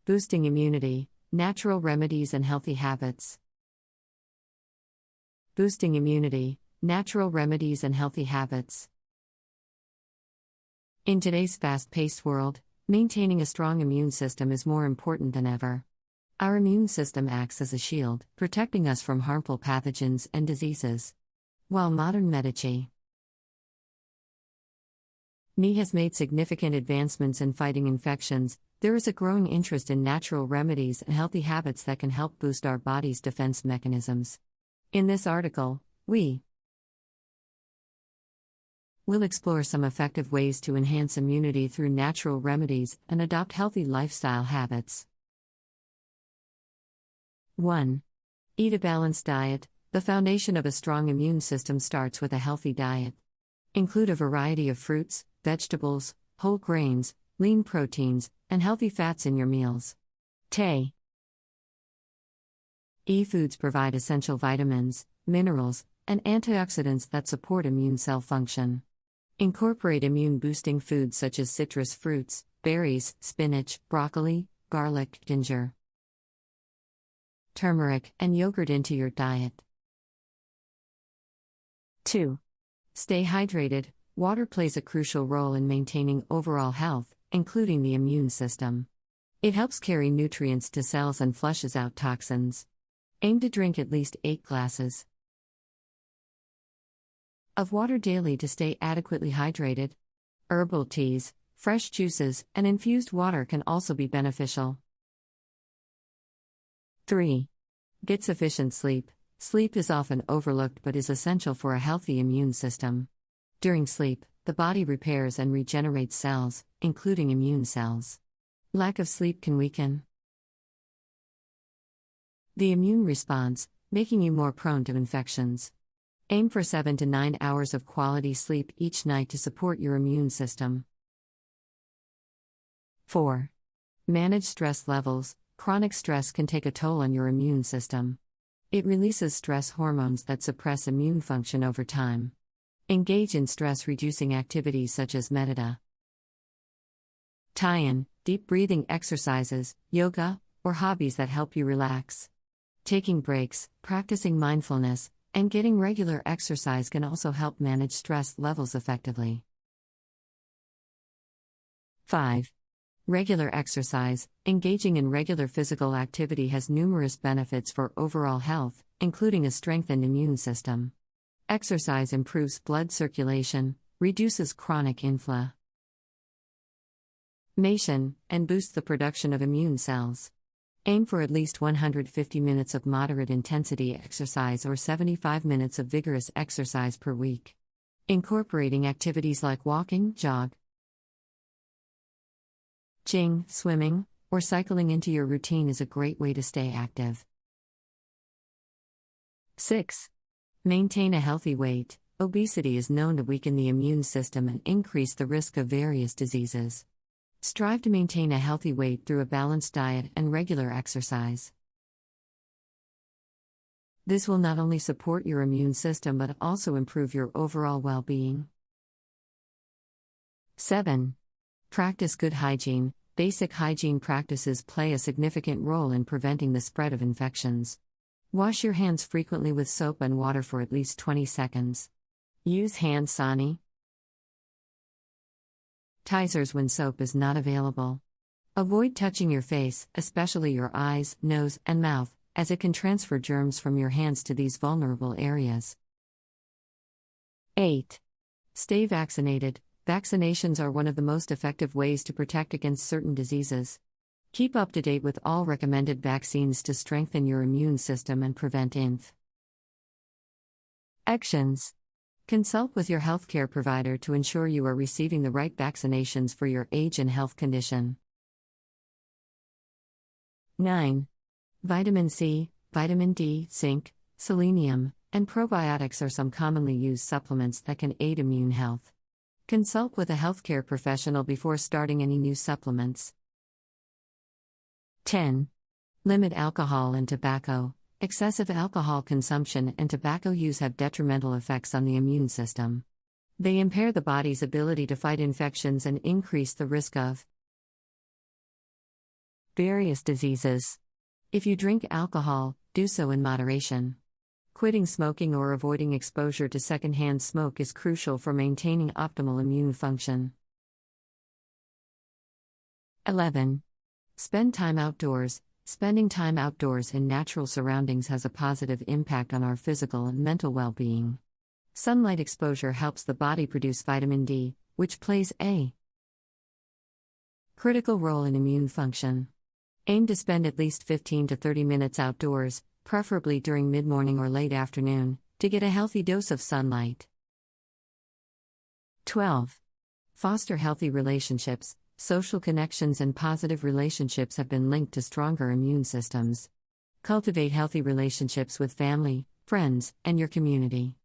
Boosting immunity, natural remedies and healthy habits. Boosting immunity, natural remedies and healthy habits. In today's fast-paced world, maintaining a strong immune system is more important than ever. Our immune system acts as a shield, protecting us from harmful pathogens and diseases. While modern medicine has made significant advancements in fighting infections, there is a growing interest in natural remedies and healthy habits that can help boost our body's defense mechanisms. In this article, we will explore some effective ways to enhance immunity through natural remedies and adopt healthy lifestyle habits. 1. Eat a balanced diet. The foundation of a strong immune system starts with a healthy diet. Include a variety of fruits, vegetables, whole grains, lean proteins, and healthy fats in your meals. Foods provide essential vitamins, minerals, and antioxidants that support immune cell function. Incorporate immune-boosting foods such as citrus fruits, berries, spinach, broccoli, garlic, ginger, turmeric, and yogurt into your diet. 2. Stay hydrated. Water plays a crucial role in maintaining overall health, including the immune system. It helps carry nutrients to cells and flushes out toxins. Aim to drink at least 8 glasses of water daily to stay adequately hydrated. Herbal teas, fresh juices, and infused water can also be beneficial. 3. Get sufficient sleep. Sleep is often overlooked but is essential for a healthy immune system. During sleep, the body repairs and regenerates cells, including immune cells. Lack of sleep can weaken the immune response, making you more prone to infections. Aim for 7 to 9 hours of quality sleep each night to support your immune system. 4. Manage stress levels. Chronic stress can take a toll on your immune system. It releases stress hormones that suppress immune function over time. Engage in stress-reducing activities such as meditation, deep breathing exercises, yoga, or hobbies that help you relax. Taking breaks, practicing mindfulness, and getting regular exercise can also help manage stress levels effectively. 5. Regular exercise. Engaging in regular physical activity has numerous benefits for overall health, including a strengthened immune system. Exercise improves blood circulation, reduces chronic inflammation, and boosts the production of immune cells. Aim for at least 150 minutes of moderate intensity exercise or 75 minutes of vigorous exercise per week. Incorporating activities like walking, jogging, swimming, or cycling into your routine is a great way to stay active. 6. Maintain a healthy weight. Obesity is known to weaken the immune system and increase the risk of various diseases. Strive to maintain a healthy weight through a balanced diet and regular exercise. This will not only support your immune system but also improve your overall well-being. 7. Practice good hygiene. Basic hygiene practices play a significant role in preventing the spread of infections. Wash your hands frequently with soap and water for at least 20 seconds. Use hand sanitizers when soap is not available. Avoid touching your face, especially your eyes, nose, and mouth, as it can transfer germs from your hands to these vulnerable areas. 8. Stay vaccinated. Vaccinations are one of the most effective ways to protect against certain diseases. Keep up to date with all recommended vaccines to strengthen your immune system and prevent infections. Consult with your healthcare provider to ensure you are receiving the right vaccinations for your age and health condition. 9. Vitamin C, vitamin D, zinc, selenium, and probiotics are some commonly used supplements that can aid immune health. Consult with a healthcare professional before starting any new supplements. 10. Limit alcohol and tobacco. Excessive alcohol consumption and tobacco use have detrimental effects on the immune system. They impair the body's ability to fight infections and increase the risk of Various diseases. If you drink alcohol, do so in moderation. Quitting smoking or avoiding exposure to secondhand smoke is crucial for maintaining optimal immune function. 11. Spend time outdoors. Spending time outdoors in natural surroundings has a positive impact on our physical and mental well-being. Sunlight exposure helps the body produce vitamin D, which plays a critical role in immune function. Aim to spend at least 15 to 30 minutes outdoors, preferably during mid-morning or late afternoon, to get a healthy dose of sunlight. 12. Foster healthy relationships. Social connections and positive relationships have been linked to stronger immune systems. Cultivate healthy relationships with family, friends, and your community.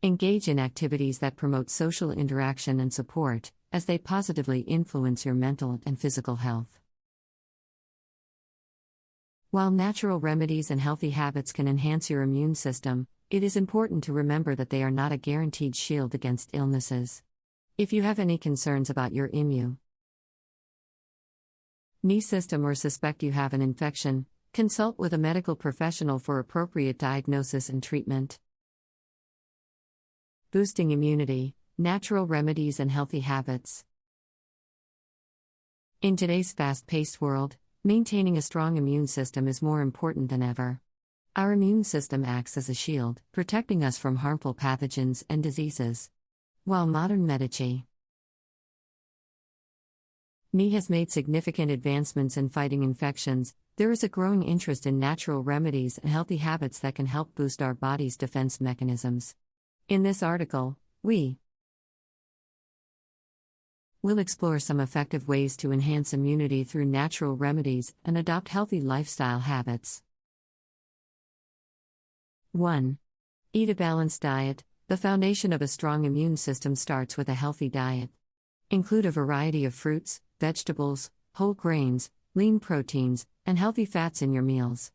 Engage in activities that promote social interaction and support, as they positively influence your mental and physical health. While natural remedies and healthy habits can enhance your immune system, it is important to remember that they are not a guaranteed shield against illnesses. If you have any concerns about your immune system or suspect you have an infection, consult with a medical professional for appropriate diagnosis and treatment. Boosting immunity, natural remedies, and healthy habits. In today's fast-paced world, maintaining a strong immune system is more important than ever. Our immune system acts as a shield, protecting us from harmful pathogens and diseases. While modern medicine has made significant advancements in fighting infections, there is a growing interest in natural remedies and healthy habits that can help boost our body's defense mechanisms. In this article, we will explore some effective ways to enhance immunity through natural remedies and adopt healthy lifestyle habits. 1. Eat a balanced diet. The foundation of a strong immune system starts with a healthy diet. Include a variety of fruits, vegetables, whole grains, lean proteins, and healthy fats in your meals.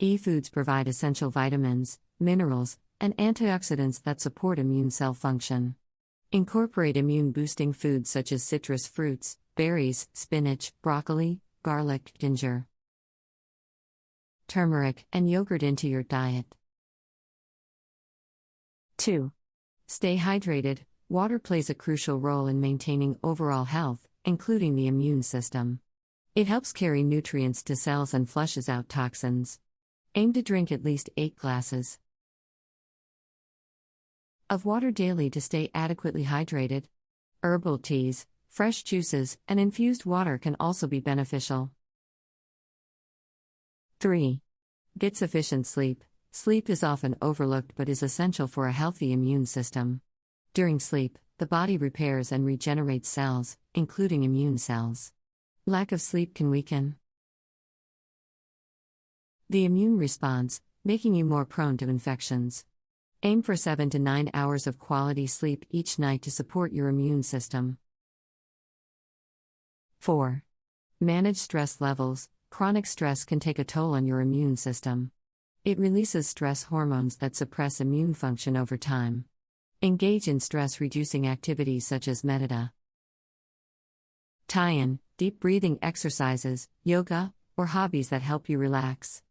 Foods provide essential vitamins, minerals, and antioxidants that support immune cell function. Incorporate immune-boosting foods such as citrus fruits, berries, spinach, broccoli, garlic, ginger, turmeric, and yogurt into your diet. 2. Stay hydrated. Water plays a crucial role in maintaining overall health, including the immune system. It helps carry nutrients to cells and flushes out toxins. Aim to drink at least 8 glasses of water daily to stay adequately hydrated. Herbal teas, fresh juices, and infused water can also be beneficial. 3. Get sufficient sleep. Sleep is often overlooked but is essential for a healthy immune system. During sleep, the body repairs and regenerates cells, including immune cells. Lack of sleep can weaken the immune response, making you more prone to infections. Aim for 7 to 9 hours of quality sleep each night to support your immune system. 4. Manage stress levels. Chronic stress can take a toll on your immune system. It releases stress hormones that suppress immune function over time. Engage in stress-reducing activities such as meditation, deep breathing exercises, yoga, or hobbies that help you relax.